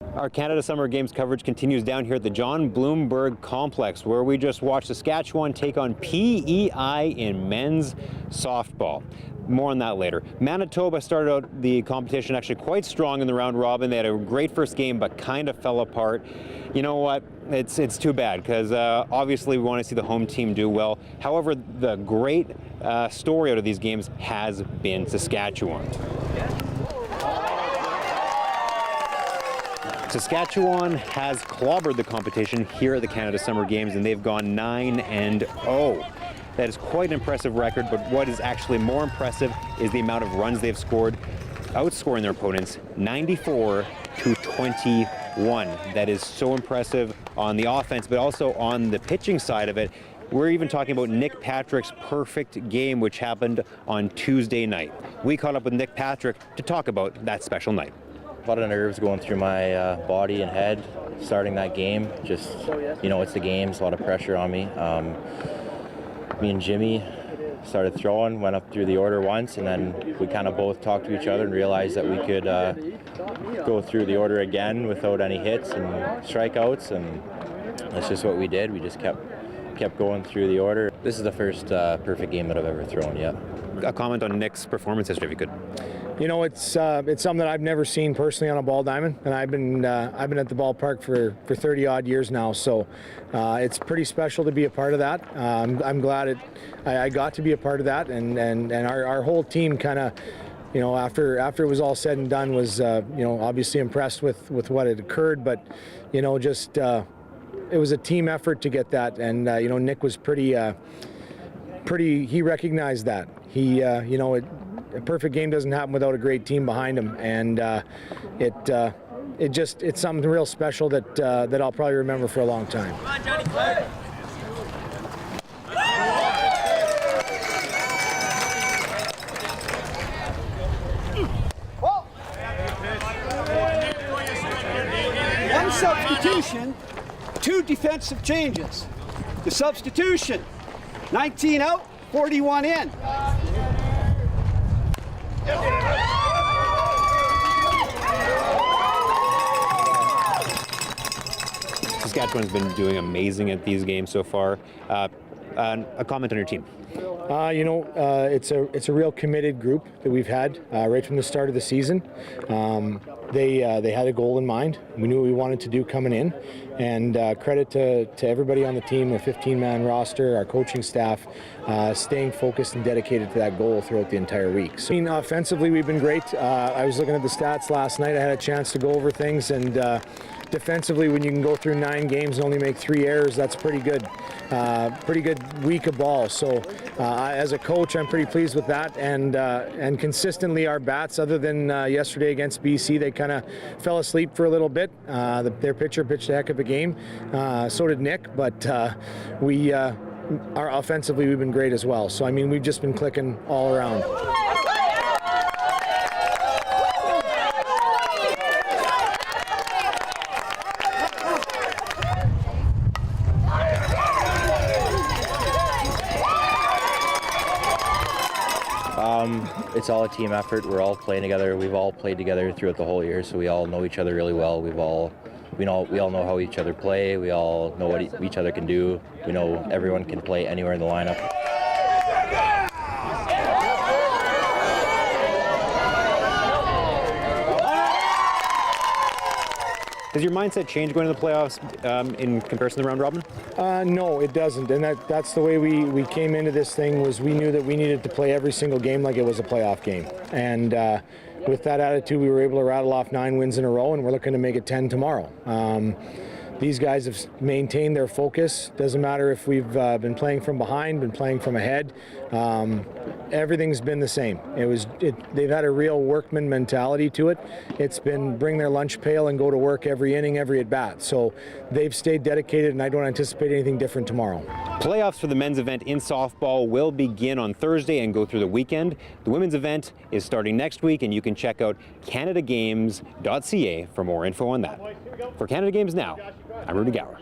Our Canada Summer Games coverage continues down here at the John Bloomberg Complex, where we just watched Saskatchewan take on PEI in men's softball. More on that later. Manitoba started out the competition actually quite strong in the round robin. They had a great first game, but kind of fell apart. You know what? It's too bad, because obviously we want to see the home team do well. However, the great story out of these games has been Saskatchewan. Saskatchewan has clobbered the competition here at the Canada Summer Games, and they've gone 9-0. That is quite an impressive record, but what is actually more impressive is the amount of runs they've scored, outscoring their opponents 94-21. That is so impressive on the offense, but also on the pitching side of it. We're even talking about Nick Patrick's perfect game, which happened on Tuesday night. We caught up with Nick Patrick to talk about that special night. A lot of nerves going through my body and head starting that game. Just, you know, it's the games, a lot of pressure on me. Me and Jimmy started throwing, went up through the order once, and then we kind of both talked to each other and realized that we could go through the order again without any hits and strikeouts, and that's just what we did. We just kept going through the order. This is the first perfect game that I've ever thrown yet. A comment on Nick's performance history, if you could. You know, it's something that I've never seen personally on a ball diamond, and I've been at the ballpark for 30 odd years now, so it's pretty special to be a part of that. I'm glad I got to be a part of that, and our whole team kind of, you know, after it was all said and done, was you know, obviously impressed with what had occurred, but you know, just it was a team effort to get that, and you know, Nick was pretty. He recognized that. He you know, a perfect game doesn't happen without a great team behind him, and it's something real special that I'll probably remember for a long time. Come on, Johnny, play. One substitution, 2 defensive changes. The substitution, 19 out, 41 in. Saskatchewan's been doing amazing at these games so far. A comment on your team. You know, it's a real committed group that we've had right from the start of the season. They had a goal in mind. We knew what we wanted to do coming in, and credit to everybody on the team, the 15-man roster, our coaching staff, staying focused and dedicated to that goal throughout the entire week. So, I mean, offensively, we've been great. I was looking at the stats last night. I had a chance to go over things, and defensively, when you can go through 9 games and only make 3 errors, that's pretty good. Pretty good week of ball. So as a coach, I'm pretty pleased with that. And consistently, our bats, other than yesterday against BC, they kind of fell asleep for a little bit. Their pitcher pitched a heck of a game. So did Nick. But our offensively, we've been great as well. So I mean, we've just been clicking all around. It's all a team effort. We're all playing together. We've all played together throughout the whole year, so we all know each other really well. We all know how each other play. We all know what each other can do. We know everyone can play anywhere in the lineup. Does your mindset change going to the playoffs in comparison to the round robin? No, it doesn't, and that's the way we came into this thing. Was we knew that we needed to play every single game like it was a playoff game, and with that attitude, we were able to rattle off 9 wins in a row, and we're looking to make it 10 tomorrow. These guys have maintained their focus. Doesn't matter if we've been playing from behind, been playing from ahead. Everything's been the same. They've had a real workman mentality to it. It's been bring their lunch pail and go to work every inning, every at bat. So they've stayed dedicated, and I don't anticipate anything different tomorrow. Playoffs for the men's event in softball will begin on Thursday and go through the weekend. The women's event is starting next week, and you can check out canadagames.ca for more info on that. For Canada Games Now, I'm Rudy Gauer.